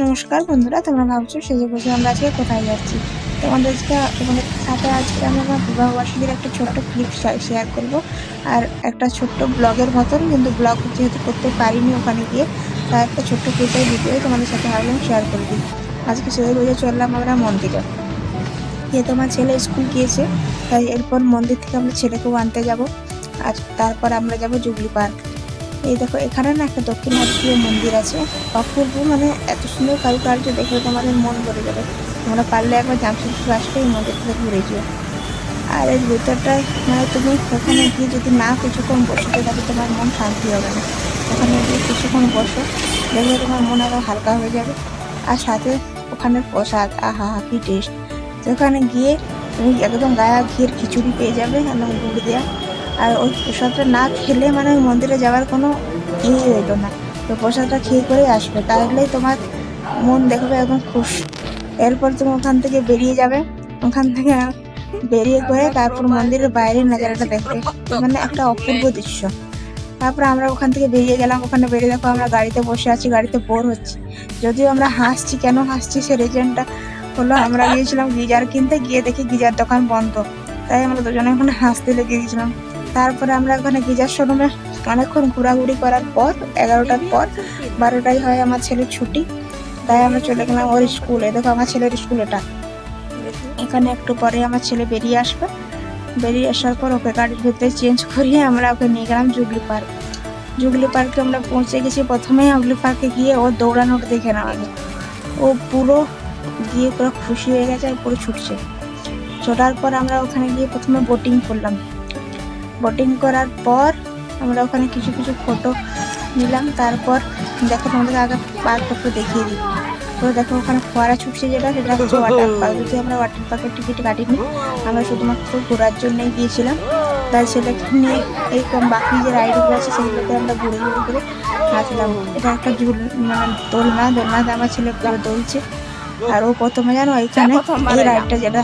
নমস্কার বন্ধুরা, তোমরা ভাবছো সেজে গুজে আমরা আজকে কোথায় যাচ্ছি। তোমাদের সাথে আজকে আমি আমার বিবাহবার্ষিকীর একটা ছোট্ট ক্লিপ শেয়ার করব। আর একটা ছোট্ট ব্লগের মতন, কিন্তু ব্লগ যেহেতু করতে পারিনি ওখানে গিয়ে, তাই একটা ছোট্ট ক্লিপের ভিডিও তোমাদের সাথে ভাবলাম শেয়ার করে দিই। আজকে সেজে গুজে চললাম আমরা মন্দিরে। যেহেতু আমার ছেলে স্কুল গিয়েছে, তাই এরপর মন্দির থেকে আমরা ছেলেকেও আনতে যাব। আর তারপর আমরা যাব জুবলি পার্ক। এই দেখো, এখানে না একটা দক্ষিণ ভারতীয় মন্দির আছে, অপূর্ব, মানে এত সুন্দর কারুকার্য দেখলে তোমাদের মন ভরে যাবে। তোমরা পারলে একবার জামশেদপুর আসলে এই মন্দিরটা ঘুরে যেও। আর এর ভিতরটায় মানে তুমি ওখানে গিয়ে যদি না কিছুক্ষণ বসে তাহলে তোমার মন শান্তি হবে না। ওখানে গিয়ে কিছুক্ষণ বসো, দেখবে তোমার মন আরো হালকা হয়ে যাবে। আর সাথে ওখানের প্রসাদ, আহা হা কি টেস্ট! ওখানে গিয়ে তুমি একদম গায়ে ঘিয়ের খিচুড়ি পেয়ে যাবে, একদম গুড় দেওয়া। আর ওই প্রসাদটা না খেলে মানে ওই মন্দিরে যাওয়ার কোনো হইলো না। তো প্রসাদটা খেয়ে করেই আসবে, তাহলেই তোমার মন দেখবে একদম খুশ। এরপর তুমি ওখান থেকে বেরিয়ে যাবে। ওখান থেকে বেরিয়ে করে তারপর মন্দিরের বাইরের নাজারাটা দেখবে, মানে একটা অপূর্ব দৃশ্য। তারপর আমরা ওখান থেকে বেরিয়ে গেলাম। ওখানে বেরিয়ে দেখো আমরা গাড়িতে বসে আছি, গাড়িতে বোর হচ্ছি। যদিও আমরা হাসছি, কেন হাসছি সে রিজনটা হলো, আমরা গিয়েছিলাম গিজার কিনতে, গিয়ে দেখি গিজার দোকান বন্ধ। তাই আমরা দুজনে ওখানে হাসতে লেগে গেছিলাম। তারপরে আমরা ওখানে গিজার শোরুমে অনেকক্ষণ ঘোরাঘুরি করার পর 11টার পর 12টায় হয় আমার ছেলের ছুটি। তাই আমরা চলে গেলাম ওর স্কুলে। দেখো আমার ছেলের স্কুল এটা। এখানে একটু পরে আমার ছেলে বেরিয়ে আসবে। বেরিয়ে আসার পর ওকে গাড়ির ভিতরে চেঞ্জ করিয়ে আমরা ওকে নিয়ে গেলাম জুবলি পার্ক। জুবলি পার্কে আমরা পৌঁছে গেছি। প্রথমেই জুবলি পার্কে গিয়ে ও দৌড়ানোটা দেখে না আগে। ও পুরো গিয়ে পুরো খুশি হয়ে গেছে আর পুরো ছুটছে। ছোটার পর আমরা ওখানে গিয়ে প্রথমে বোটিং করলাম। বোটিং করার পর আমরা ওখানে কিছু কিছু ফটো নিলাম। তারপর দেখো তোমাদের আগে পার্কটা একটু দেখিয়ে দিই। তো দেখো ওখানে ফোয়ারা ছুটছে, সেটা হচ্ছে ওয়াটার পার্ক। যদি আমরা ওয়াটার পার্কের টিকিট কাটিনি, আমরা শুধুমাত্র ঘোরার জন্যই গিয়েছিলাম। তাই ছেলেকে নিয়ে এই বাকি যে রাইডগুলো আছে সেগুলোতে আমরা ঘুরে ঘুরে করে আসলাম। এটা একটা মানে দোলনাতে আমার ছেলে পুরো দোলছে। আর ও প্রথমে জানো এখানে এই রাইডটা যেটা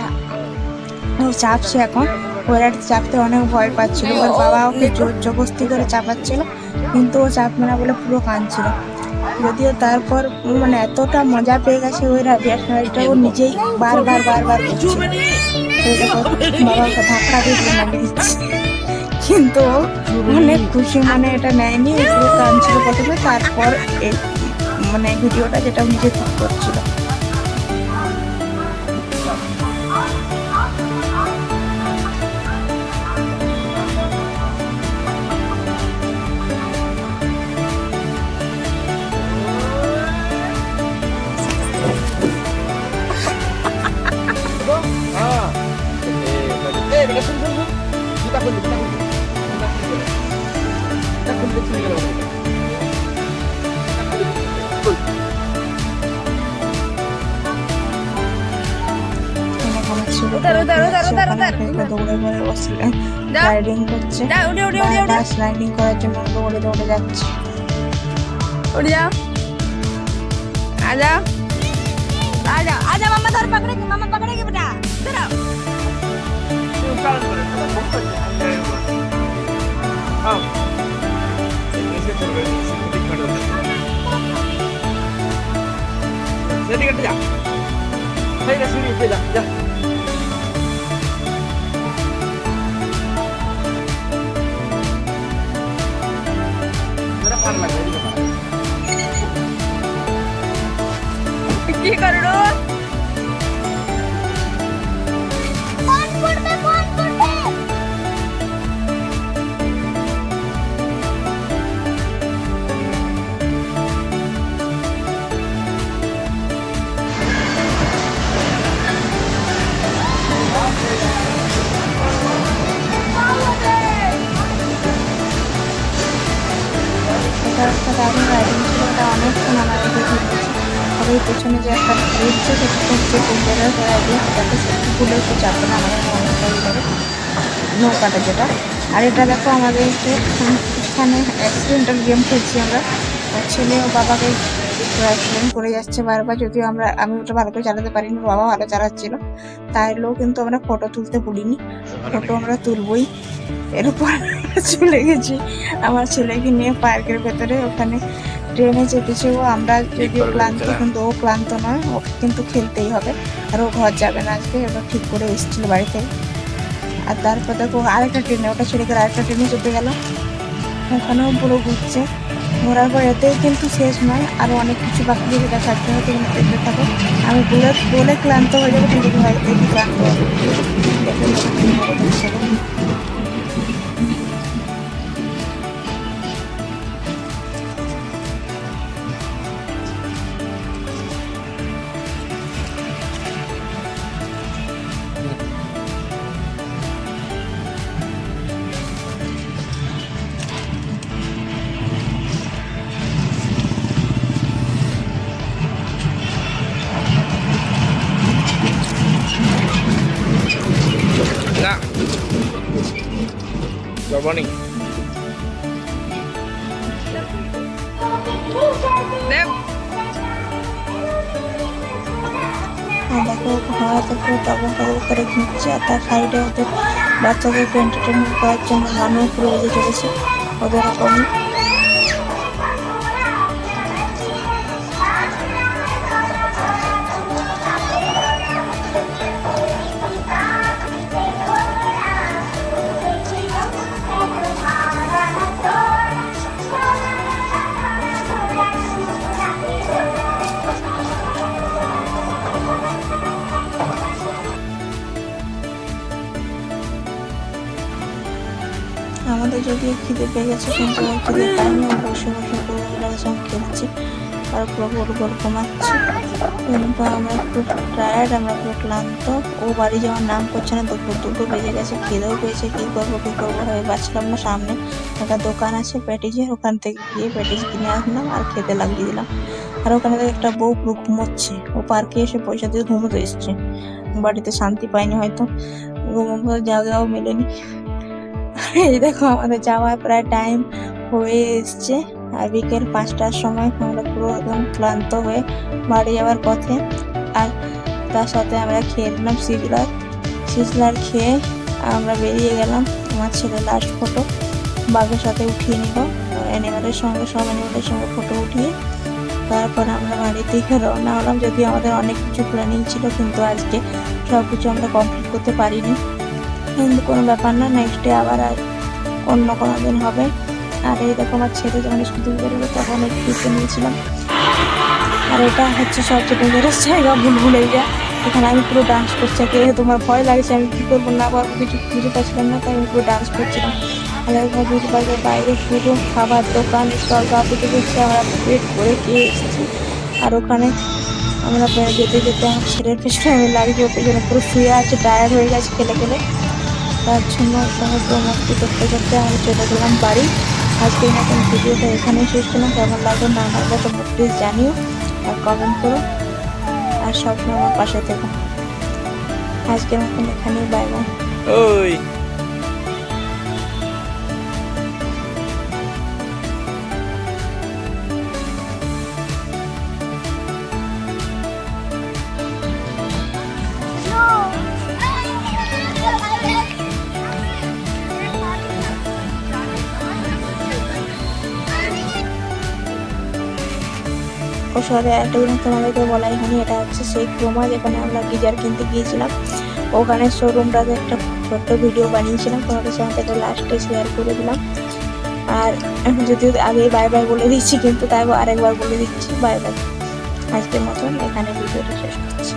ও চাপছে এখন, ওই রাইডটা চাপতে অনেক ভয় পাচ্ছিল। ওর বাবা ওকে জোর জবরদস্তি করে চাপাচ্ছিল, কিন্তু ও চাপবে না বলে পুরো কাঁদছিল। যদিও তারপর মানে এতটা মজা পেয়ে গেছে ওই রাইডটা, ও নিজেই বারবার বারবার করছে। বাবা ওকে ধাক্কা দিয়ে নামিয়ে দিচ্ছে, কিন্তু অনেক খুশি, মানে এটা নেয়নি, পুরো কাঁদছিল প্রথমে। তারপর এই মানে ভিডিওটা যেটা নিজে ঠিক করছিল। দৌড়ে দৌড়ে রাইডিং করছে, রাইডিং করার জন্য দৌড়ে দৌড়ে যাচ্ছে। आजा आजा आजा मम्मा धर पकड़ेगी, मम्मा पकड़ेगी बेटा, इधर आओ। কি করো? এটা একটা দারুণ রাইডিং ছিল, এটা অনেকক্ষণ আমাদের ঘুরেছি। আর এই পেছনে যে একটা ঘুরছে সেটা হচ্ছে কুম্ভের রাইডিং, এটাকে সত্যি ভুলে একটু চাপবে না, আমাদের মনটা যাবে নৌকাটা যেটা। আর এটা দেখো আমাদের এখানে অ্যাক্সিডেন্টাল গেম খেলছি আমরা। ছেলে ও বাবাকে অ্যাক্সিডেন্ট করে যাচ্ছে বারবার, যদিও আমি ওটা ভালো করে চালাতে পারিনি, বাবা ভালো চালাচ্ছিল। তাইলেও কিন্তু আমরা ফটো তুলতে ভুলিনি, ফটো আমরা তুলবই। এরপর চলে গেছি আমার ছেলেকে নিয়ে পার্কের ভেতরে। ওখানে ট্রেনে চেপেছে ও, আমরা যদিও ক্লান্ত কিন্তু ও ক্লান্ত নয়, ওকে কিন্তু খেলতেই হবে। আর ও ঘর যাবে না আজকে, ওটা ঠিক করে এসেছিল বাড়ি থেকে। আর তারপর দেখো আরেকটা ট্রেনে, ওটা ছেড়ে করে আরেকটা ট্রেনে চেপে গেল, ওখানেও পুরো ঘুরছে। ঘোরার পর এতেই কিন্তু শেষ নয়, আরো অনেক কিছু বাকি থেকে দেখার জন্য তুমি দেখতে থাকো। আমি বলে বলে ক্লান্ত হয়ে যাবো কিন্তু ঘরে দেখি ক্লান্ত হবে। দেখে দেখতে থাকো। না যাবনি দেব আর দেখো ঘোড়া থেকে টগর টগর করে ঘুরছে, আর তার সাইডে ওদের বাচ্চাদেরকে এন্টারটেনমেন্ট করার জন্য গানও পুরো বেজে চলেছে ওদের ওখানে। আমাদের যদিও খিদে পেয়ে গেছে কিন্তু ওর খিদে পাইনি, ও বসে বসে পুরোগুলোর সঙ্গে খেলছি আর পুরো গোল গোল ঘুমাচ্ছে। কিন্তু আমরা একটু টায়ার্ড, আমরা পুরো ক্লান্ত। ও বাড়ি যাওয়ার নাম করছে না, দুপুর 2টো বেজে গেছে, খিদেও পেয়েছে। কী করবো ভেবে পাচ্ছিলাম না। সামনে একটা দোকান আছে প্যাটিজের, ওখান থেকে গিয়ে প্যাটিস কিনে আসলাম আর খেতে লাগিয়ে দিলাম। আর ওখানে থেকে একটা বউ পুরো ঘুমোচ্ছে, ও পার্কে এসে পয়সা দিয়ে ঘুমোতে এসছে, বাড়িতে শান্তি পায়নি হয়তো, ঘুমোবার জায়গাও মেলেনি। এই দেখো আমাদের যাওয়ার প্রায় টাইম হয়ে এসছে, আর বিকেল 5টার সময় আমরা পুরো একদম ক্লান্ত হয়ে বাড়ি যাওয়ার পথে। আর তার সাথে আমরা খেয়ে নিলাম সিজলার খেয়ে আমরা বেরিয়ে গেলাম। আমার ছেলে লাস্ট ফটো বাঘের সাথে উঠিয়ে নিল, অ্যানিমালের সঙ্গে, সব অ্যানিমালের সঙ্গে ফটো উঠিয়ে তারপর আমরা বাড়ির দিকে রওনা হলাম। যদিও আমাদের অনেক কিছু প্ল্যানিং ছিল কিন্তু আজকে সব কিছু আমরা কমপ্লিট করতে পারিনি, কিন্তু কোনো ব্যাপার না, নেক্সট ডে আবার অন্য কোনো দিন হবে। আর এই দেখো আমার ছেলে যখন স্কুল থেকে বেরোলো তখন একটু নিয়েছিলাম। আর এটা হচ্ছে সবচেয়ে ডেঞ্জারাস জায়গা, ভুলভুলাইয়া। এখানে আমি পুরো ডান্স করছি, কে তোমার ভয় লাগছে আমি কী করবো না পারবো কিছু বুঝতে পারছিলাম না, তাই আমি পুরো ডান্স করছিলাম। আর একবার বুঝতে পারবে বাইরে পুরো খাবার দোকান স্টল কাপুতে দেখছি, আমরা পেট করে খেয়ে এসেছি। আর ওখানে আমরা যেতে যেতে আমার ছেলের পেছনে আমি লাগছি, ওর পেছনে পুরো শুয়ে আছে, টায়ার্ড হয়ে গেছে খেলে খেলে। তার জন্য সমুদ্র মস্তি করতে করতে আমি চলে গেলাম বাড়ি। আজকের মতন ভিডিওটা এখানেই শেষ করলাম। কেমন লাগলো না লাগলো তোমরা প্লিজ জানিও আর কমেন্ট করো, আর সবসময় আমার পাশে থেকো। আজকের মতন এখানেই, বাই বাই। ওই ও শহরে একটা জিনিস তোমাদেরকে বলাই হয়নি, এটা হচ্ছে সেই ক্রোমা যেখানে আমরা গিজার কিনতে গিয়েছিলাম। ওখানে শোরুমটাতে একটা ছোট্ট ভিডিও বানিয়েছিলাম, তোমাদের সঙ্গে এটা লাস্টে শেয়ার করে দিলাম। আর যদিও আগে বাই বাই বলে দিচ্ছি কিন্তু তাই আরেকবার বলে দিচ্ছি বাই বাই। আজকের মতন এখানে ভিডিওটা শেষ করছি।